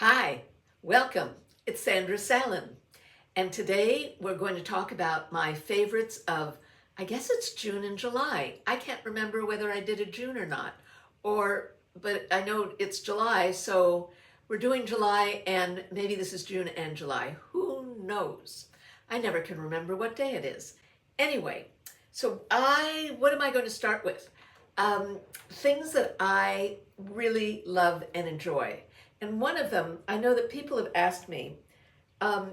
Hi, welcome. It's Sandra Salin, and today we're going to talk about my favorites of, I guess it's June and July. I can't remember whether I did a June or not, but I know it's July, so we're doing July, and maybe this is June and July. Who knows? I never can remember what day it is. Anyway, what am I going to start with? Things that I really love and enjoy. And one of them, I know that people have asked me um,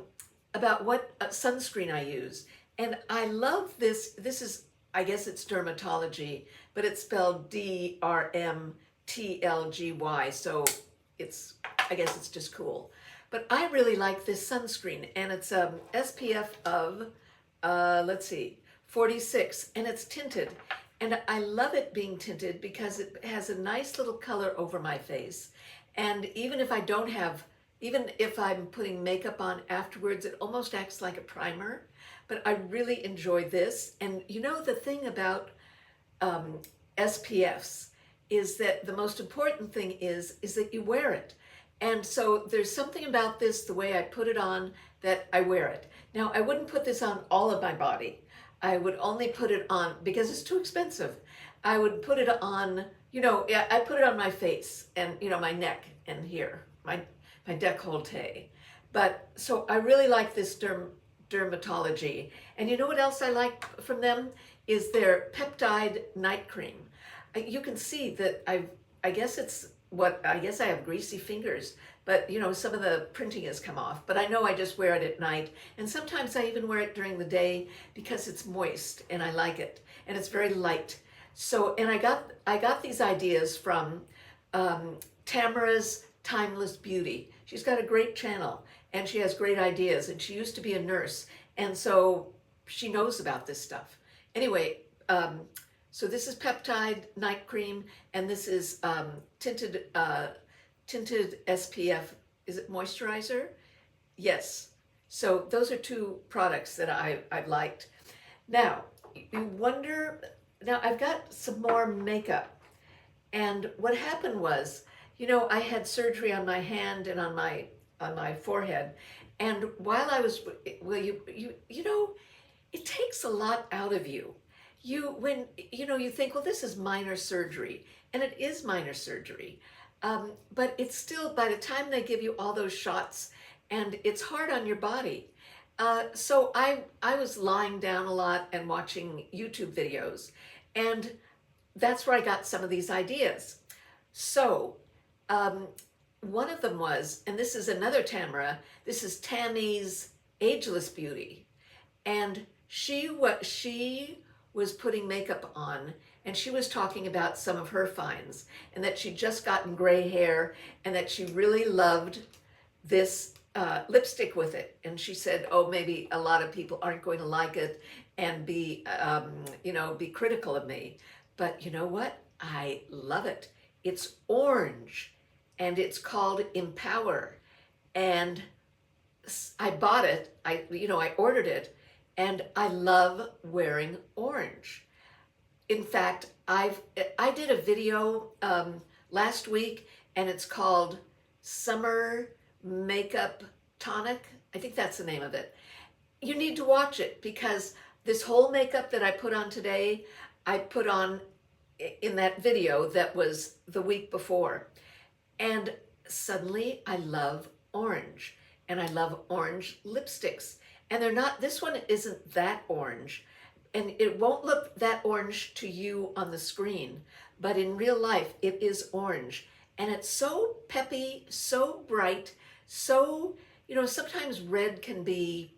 about what sunscreen I use. And I love this. This is, I guess it's dermatology, but it's spelled DRMTLGY. So I guess it's just cool. But I really like this sunscreen, and it's SPF of, let's see, 46, and it's tinted. And I love it being tinted because it has a nice little color over my face. And even if I'm putting makeup on afterwards, it almost acts like a primer. But I really enjoy this. And you know, the thing about SPFs is that the most important thing is that you wear it. And so there's something about this, the way I put it on, that I wear it. Now, I wouldn't put this on all of my body. I would only put it on, because it's too expensive, I would put it on, I put it on my face and, my neck and here, my décolleté. But so I really like this dermatology. And you know what else I like from them is their Peptide night cream. You can see that I guess I have greasy fingers, but some of the printing has come off. But I know I just wear it at night, and sometimes I even wear it during the day because it's moist and I like it, and it's very light. So, and I got these ideas from Tamara's Timeless Beauty. She's got a great channel, and she has great ideas, and she used to be a nurse, and so she knows about this stuff. Anyway, so this is Peptide Night Cream, and this is tinted SPF. Is it Moisturizer? Yes. So those are two products that I've liked. Now, you wonder, now I've got some more makeup. And what happened was, I had surgery on my hand and on my forehead. And while I was, well, it takes a lot out of you. When you think, well, this is minor surgery, and it is minor surgery, but it's still, by the time they give you all those shots, and it's hard on your body. So I was lying down a lot and watching YouTube videos, and that's where I got some of these ideas. So one of them was, and this is another Tamara, this is Tammy's Ageless Beauty, and she was putting makeup on, and she was talking about some of her finds, and that she'd just gotten gray hair, and that she really loved this lipstick with it. And she said, oh, maybe a lot of people aren't going to like it and be critical of me. But you know what? I love it. It's orange, and it's called Empower. And I bought it, I ordered it, and I love wearing orange. In fact, I did a video last week, and it's called Summer Makeup Tonic. I think that's the name of it. You need to watch it, because this whole makeup that I put on today, I put on in that video that was the week before. And suddenly I love orange, and I love orange lipsticks. And this one isn't that orange, and it won't look that orange to you on the screen, but in real life it is orange. And it's so peppy, so bright, so, sometimes red can be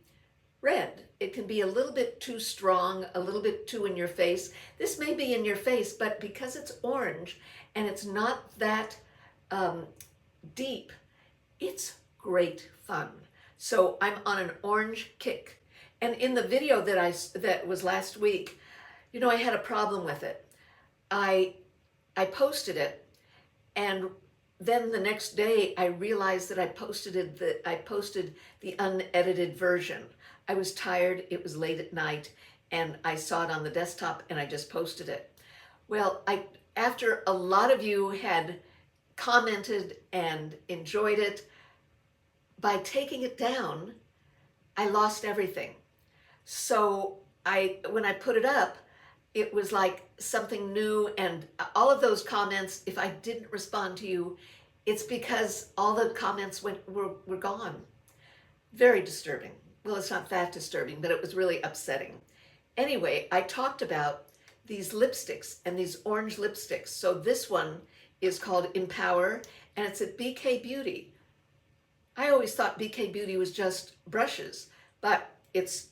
red. It can be a little bit too strong, a little bit too in your face. This may be in your face, but because it's orange and it's not that deep, it's great fun. So I'm on an orange kick. And in the video that was last week, I had a problem with it. I posted it, and then the next day I realized that I posted the unedited version. I was tired, it was late at night, and I saw it on the desktop, and I just posted it. Well, after a lot of you had commented and enjoyed it, by taking it down, I lost everything. So when I put it up, it was like something new, and all of those comments, if I didn't respond to you, it's because all the comments were gone. Very disturbing. Well, it's not that disturbing, but it was really upsetting. Anyway, I talked about these lipsticks and these orange lipsticks. So this one is called Empower, and it's at BK Beauty. I always thought BK Beauty was just brushes, but it's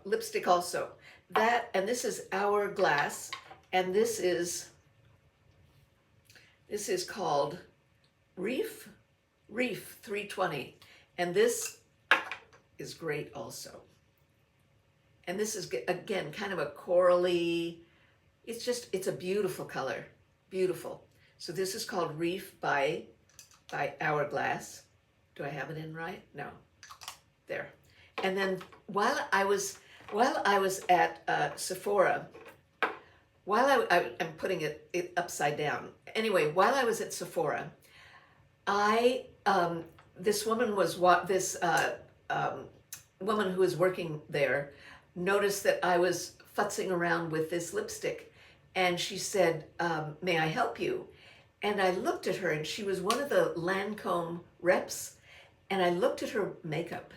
lipstick also. That, and this is Hourglass, and this is called Reef 320, and this is great also. And this is, again, kind of a corally, it's a beautiful color, beautiful. So this is called Reef by Hourglass. Do I have it in right? No. There. And then while I was at Sephora, I'm putting it upside down. Anyway, while I was at Sephora, this woman woman who was working there noticed that I was futzing around with this lipstick, and she said, may I help you? And I looked at her, and she was one of the Lancome reps, and I looked at her makeup,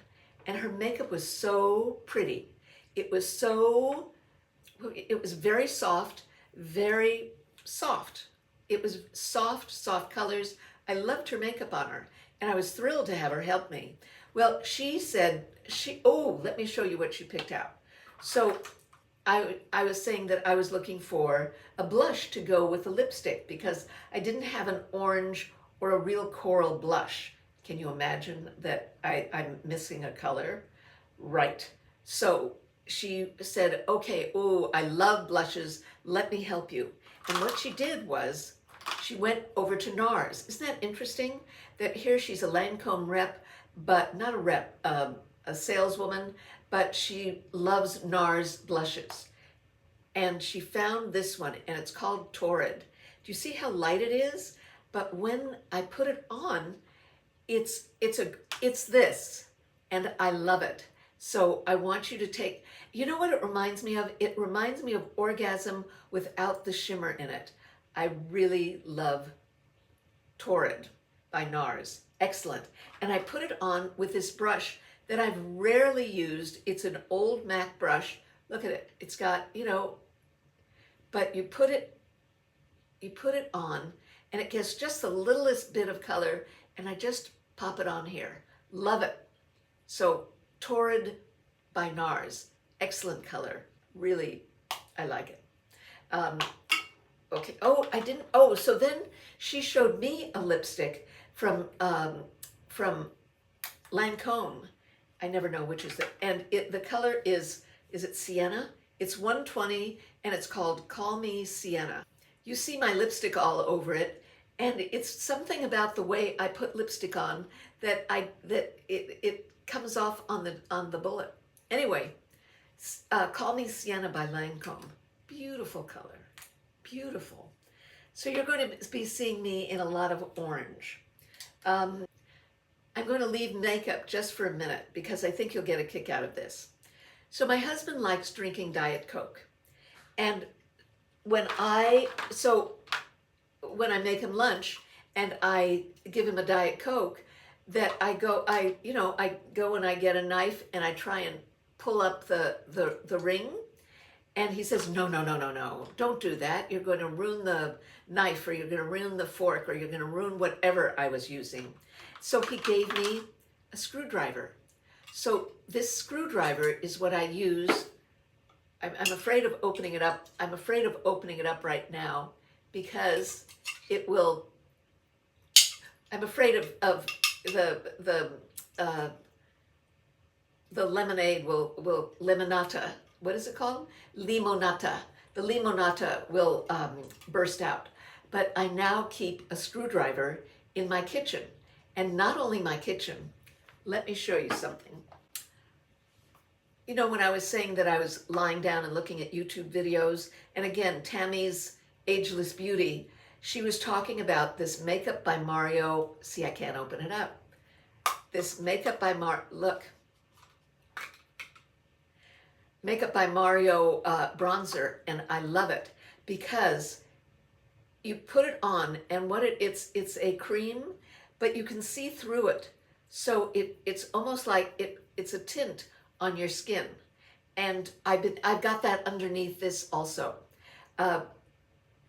and her makeup was so pretty. It was very soft, very soft. It was soft colors. I loved her makeup on her, and I was thrilled to have her help me. Well, she said, let me show you what she picked out. So I was saying that I was looking for a blush to go with the lipstick because I didn't have an orange or a real coral blush. Can you imagine that I'm missing a color? Right. So she said, okay, I love blushes. Let me help you. And what she did was she went over to NARS. Isn't that interesting that here she's a Lancome rep, but not a rep, a saleswoman, but she loves NARS blushes. And she found this one, and it's called Torrid. Do you see how light it is? But when I put it on, it's this, and I love it. So I want you to take, you know what it reminds me of? It reminds me of Orgasm without the shimmer in it. I really love Torrid by NARS. Excellent. And I put it on with this brush that I've rarely used. It's an old MAC brush. Look at it. It's got, but you put it on, and it gets just the littlest bit of color, and I just pop it on here. Love it. So Torrid by NARS. Excellent color. Really, I like it. Okay. So then she showed me a lipstick from Lancome. I never know which is and the color is it Sienna? It's 120, and it's called Call Me Sienna. You see my lipstick all over it, and it's something about the way I put lipstick on that it comes off on the bullet. Anyway, Call Me Sienna by Lancome. Beautiful color. Beautiful. So you're going to be seeing me in a lot of orange. I'm going to leave makeup just for a minute because I think you'll get a kick out of this. So my husband likes drinking Diet Coke. And when I make him lunch and I give him a Diet Coke, that I go and I get a knife and I try and pull up the ring. And he says, no, don't do that. You're going to ruin the knife, or you're going to ruin the fork, or you're going to ruin whatever I was using. So he gave me a screwdriver. So this screwdriver is what I use. I'm afraid of opening it up. I'm afraid of opening it up right now because it will, I'm afraid of the lemonade will limonata. What is it called? Limonata. The limonata will burst out. But I now keep a screwdriver in my kitchen. And not only my kitchen, let me show you something. When I was saying that I was lying down and looking at YouTube videos, and again, Tammy's Ageless Beauty, she was talking about this makeup by Mario. See, I can't open it up. this Makeup by Makeup by Mario bronzer, and I love it because you put it on, and it's a cream, but you can see through it. So it's almost like it's a tint on your skin. And I've got that underneath this also.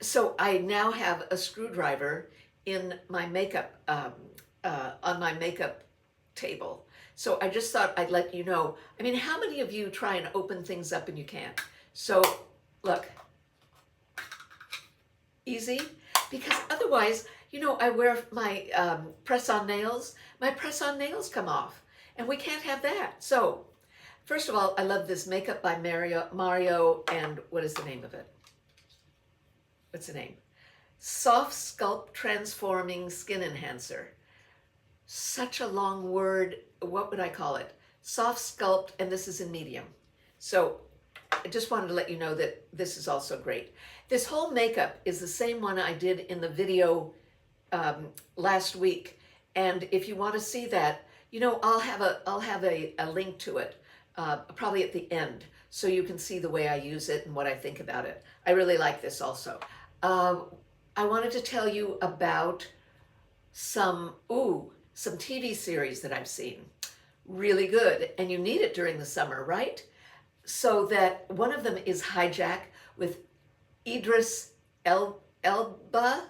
So I now have a screwdriver in my makeup, on my makeup table. So I just thought I'd let you know. I mean, how many of you try and open things up and you can't? So look, easy, because otherwise, you know, I wear my press-on nails. My press-on nails come off, and we can't have that. So first of all, I love this Makeup by Mario, and what is the name of it? What's the name? Soft Sculpt Transforming Skin Enhancer. Such a long word. What would I call it? Soft Sculpt, and this is in medium. So I just wanted to let you know that this is also great. This whole makeup is the same one I did in the video last week. And if you want to see that, you know, I'll have a link to it, probably at the end, so you can see the way I use it and what I think about it. I really like this also. I wanted to tell you about some TV series that I've seen. Really good, and you need it during the summer, right? So that one of them is Hijack with Idris Elba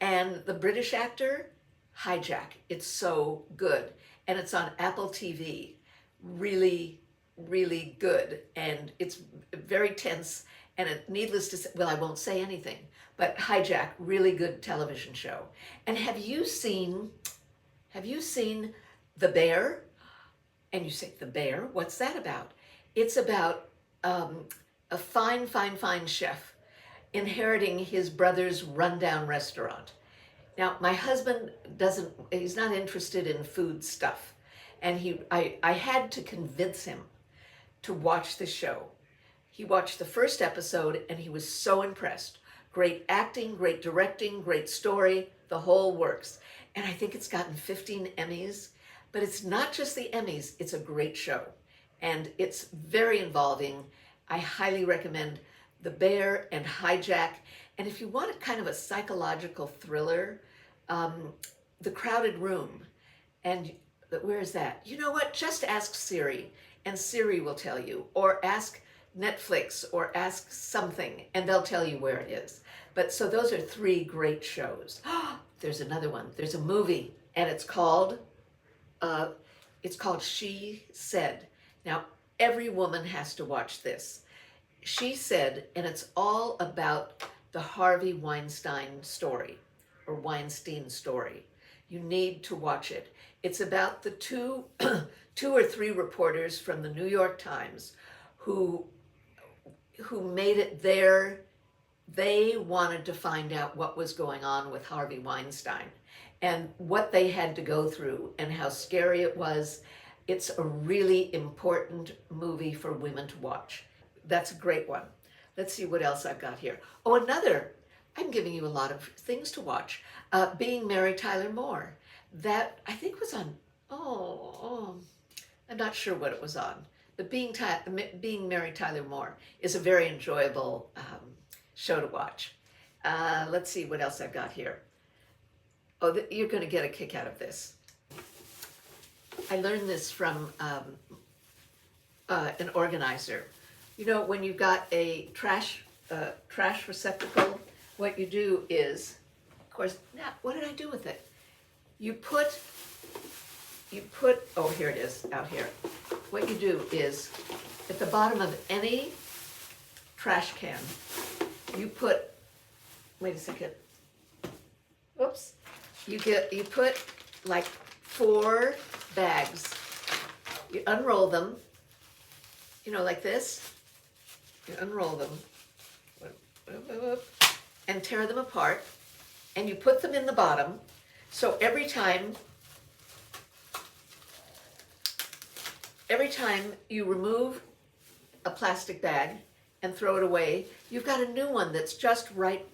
and the British actor. Hijack. It's so good, and it's on Apple TV. Really, really good, and it's very tense, and needless to say, well, I won't say anything, but Hijack, really good television show. And have you seen The Bear? And you say, The Bear? What's that about? It's about a fine chef inheriting his brother's rundown restaurant. Now, my husband he's not interested in food stuff. And I had to convince him to watch the show. He watched the first episode and he was so impressed. Great acting, great directing, great story, the whole works. And I think it's gotten 15 Emmys, but it's not just the Emmys, it's a great show. And it's very involving. I highly recommend The Bear and Hijack. And if you want a kind of a psychological thriller, The Crowded Room. And where is that? You know what? Just ask Siri, and Siri will tell you. Or ask Netflix, or ask something, and they'll tell you where it is. But so those are 3 great shows. There's another one. There's a movie, and it's called She Said. Now, every woman has to watch this. She Said, and it's all about the Harvey Weinstein story, or Weinstein story. You need to watch it. It's about the two or three reporters from the New York Times who made it they wanted to find out what was going on with Harvey Weinstein and what they had to go through and how scary it was. It's a really important movie for women to watch. That's a great one. Let's see what else I've got here. Oh, another. I'm giving you a lot of things to watch. Being Mary Tyler Moore. That, I think, was on, I'm not sure what it was on. But Being Mary Tyler Moore is a very enjoyable show to watch. Let's see what else I've got here. Oh, you're going to get a kick out of this. I learned this from an organizer. You know, when you've got a trash receptacle, what you do is, of course, now, what did I do with it? You put, oh, here it is, out here. What you do is, at the bottom of any trash can, you put, wait a second, whoops, you put like 4 bags. You unroll them, you know, like this. You unroll them, and tear them apart, and you put them in the bottom. So every time you remove a plastic bag and throw it away, you've got a new one that's just right,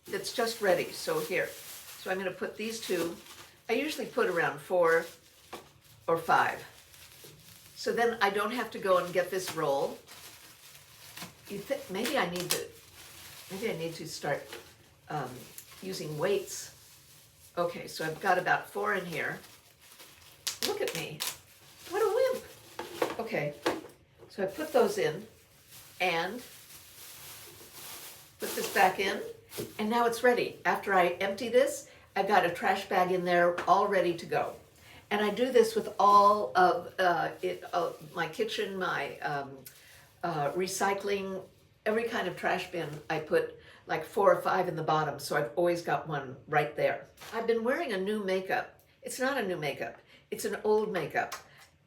that's just ready. So here, so I'm going to put these 2. I usually put around 4 or 5. So then I don't have to go and get this roll. You think maybe I need to start using weights. Okay, so I've got about 4 in here. Look at me. What a wimp. Okay, so I put those in and put this back in, and now it's ready. After I empty this, I've got a trash bag in there all ready to go. And I do this with all of my kitchen, my recycling, every kind of trash bin. I put like 4 or 5 in the bottom, so I've always got one right there. I've been wearing a new makeup. It's not a new makeup. It's an old makeup,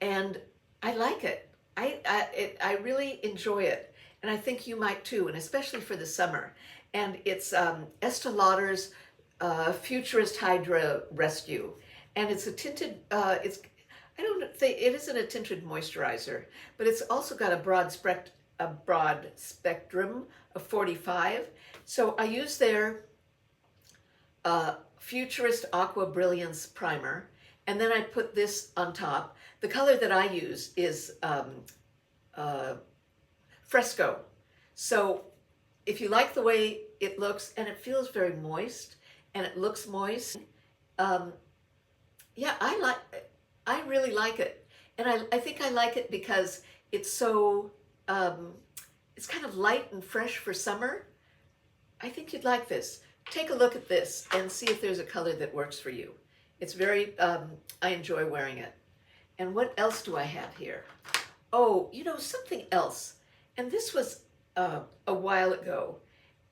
and I like it. I really enjoy it, and I think you might too, and especially for the summer. And it's Estee Lauder's Futurist Hydra Rescue, and it's a tinted. I don't think it isn't a tinted moisturizer, but it's also got a broad spectrum of 45. So I use their Futurist Aqua Brilliance Primer, and then I put this on top. The color that I use is Fresco. So if you like the way it looks, and it feels very moist, and it looks moist, yeah, I really like it. And I think I like it because it's so, it's kind of light and fresh for summer. I think you'd like this. Take a look at this and see if there's a color that works for you. It's very, I enjoy wearing it. And what else do I have here? Oh, you know, something else. And this was a while ago.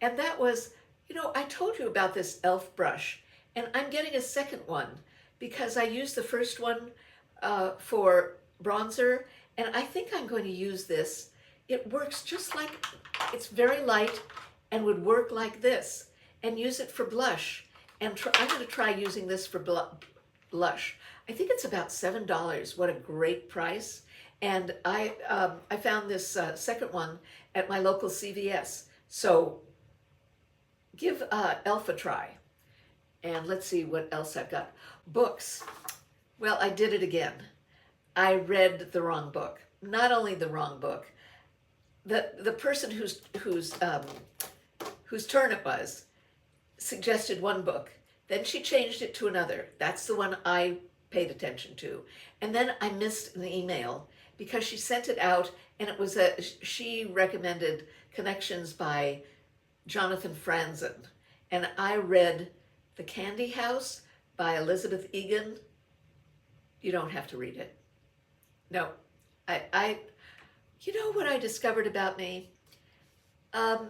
And that was, you know, I told you about this e.l.f. brush. And I'm getting a second one because I used the first one for bronzer. And I think I'm going to use this. It works just like, it's very light and would work like this. And use it for blush. And I'm going to try using this for blush. I think it's about $7. What a great price. And I found this second one at my local CVS. So give e.l.f. a try. And let's see what else I've got. Books. Well, I did it again. I read the wrong book. Not only the wrong book. The person whose turn it was suggested one book. Then she changed it to another. That's the one I paid attention to. And then I missed an email because she sent it out, and it was she recommended Connections by Jonathan Franzen. And I read The Candy House by Elizabeth Egan. You don't have to read it. No, you know what I discovered about me? I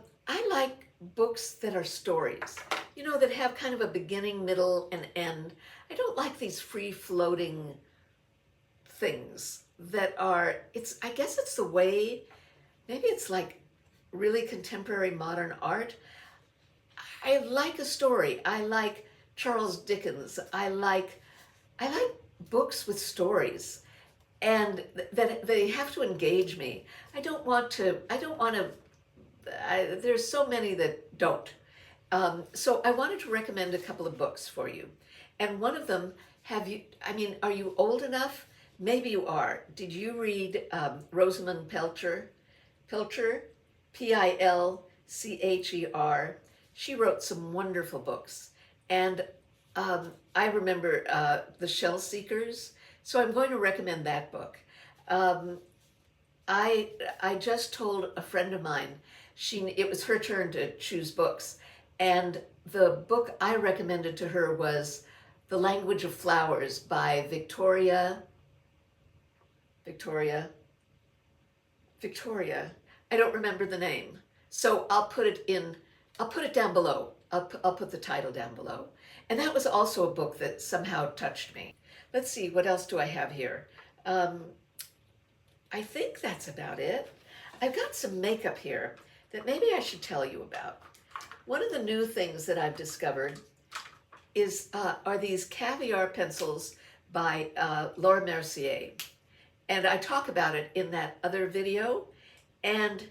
like books that are stories, you know, that have kind of a beginning, middle, and end. I don't like these free-floating things that are, I guess it's the way, maybe it's like really contemporary modern art. I like a story. I like Charles Dickens. I like books with stories, and that they have to engage me. There's so many that don't. So I wanted to recommend a couple of books for you. And one of them, are you old enough? Maybe you are. Did you read Rosamund Pilcher? Pilcher. She wrote some wonderful books. And I remember The Shell Seekers. So I'm going to recommend that book. I just told a friend of mine, it was her turn to choose books. And the book I recommended to her was The Language of Flowers by Victoria. I don't remember the name. So I'll put it down below. I'll put the title down below. And that was also a book that somehow touched me. Let's see, what else do I have here? I think that's about it. I've got some makeup here that maybe I should tell you about. One of the new things that I've discovered are these caviar pencils by Laura Mercier. And I talk about it in that other video. And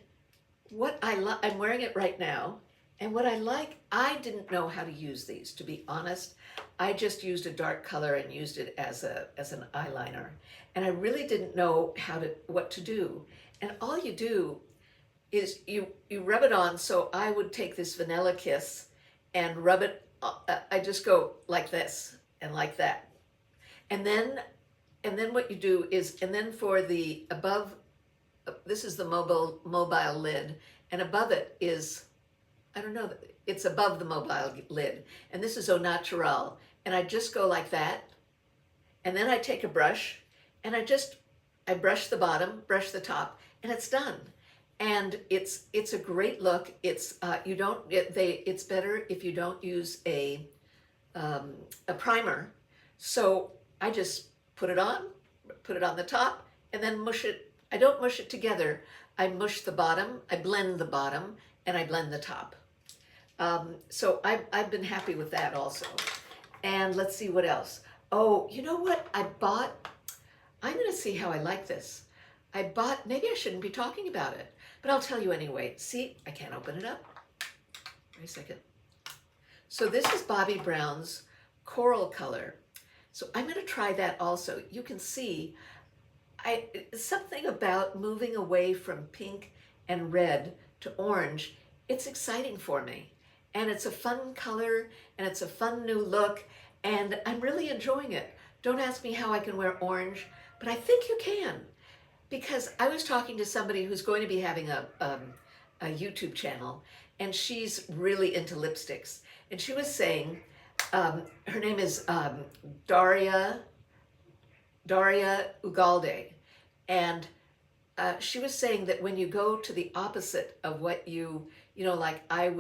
what I'm wearing it right now. And what I like, I didn't know how to use these, to be honest. I just used a dark color and used it as an eyeliner. And I really didn't know what to do. And all you do is you rub it on. So I would take this Vanilla Kiss and rub it. I just go like this and like that. And then what you do is, and then for the above, this is the mobile lid, and above it is, I don't know, it's above the mobile lid, and this is Au Naturel, and I just go like that, and then I take a brush, and I brush the bottom, brush the top, and it's done. And it's a great look. It's it's better if you don't use a primer. So I just put it on the top, and then mush it. I don't mush it together. I mush the bottom, I blend the bottom, and I blend the top. So I've been happy with that also. And let's see what else. Oh, you know what I bought? I'm going to see how I like this. I bought, maybe I shouldn't be talking about it, but I'll tell you anyway. See, I can't open it up. Wait a second. So this is Bobbi Brown's Coral Color. So I'm going to try that also. You can see something about moving away from pink and red to orange. It's exciting for me. And it's a fun color, and it's a fun new look, and I'm really enjoying it. Don't ask me how I can wear orange, but I think you can. Because I was talking to somebody who's going to be having a YouTube channel, and she's really into lipsticks. And she was saying, her name is Daria Ugalde, and she was saying that when you go to the opposite of what you know, like I've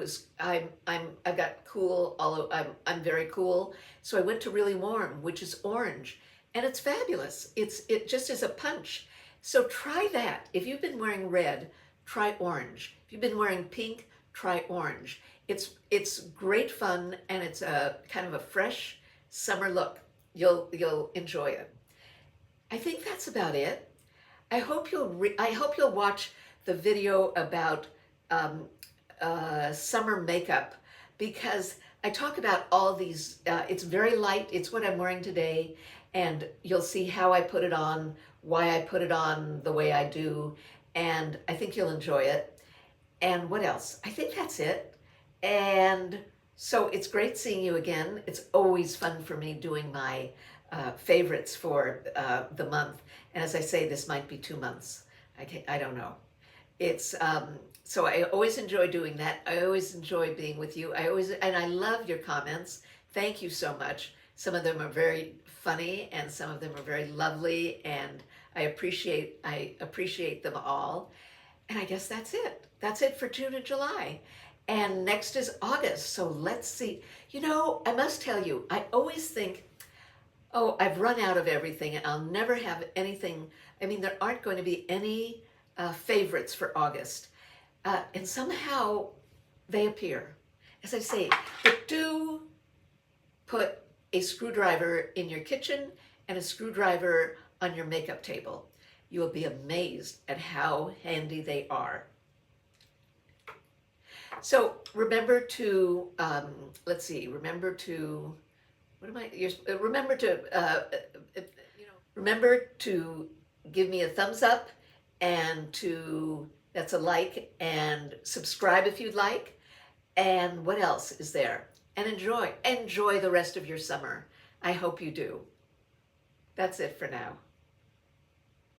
got cool, although I'm very cool, so I went to really warm, which is orange, and it's fabulous. It just is a punch. So try that. If you've been wearing red, try orange. If you've been wearing pink, try orange. It's great fun, and it's a kind of a fresh summer look. You'll enjoy it. I think that's about it. I hope you'll watch the video about summer makeup, because I talk about all these. It's very light. It's what I'm wearing today, and you'll see how I put it on, why I put it on the way I do, and I think you'll enjoy it. And what else? I think that's it. And so it's great seeing you again. It's always fun for me doing my favorites for the month. And as I say, this might be 2 months. I don't know. It's so I always enjoy doing that. I always enjoy being with you. And I love your comments. Thank you so much. Some of them are very funny, and some of them are very lovely, and I appreciate them all. And I guess that's it. That's it for June and July. And next is August. So let's see. You know, I must tell you, I always think, oh, I've run out of everything, and I'll never have anything. I mean, there aren't going to be any favorites for August. And somehow they appear. As I say, but do put a screwdriver in your kitchen and a screwdriver on your makeup table. You will be amazed at how handy they are. So remember to, remember to give me a thumbs up, and that's a like, and subscribe if you'd like. And what else is there? And enjoy the rest of your summer. I hope you do. That's it for now.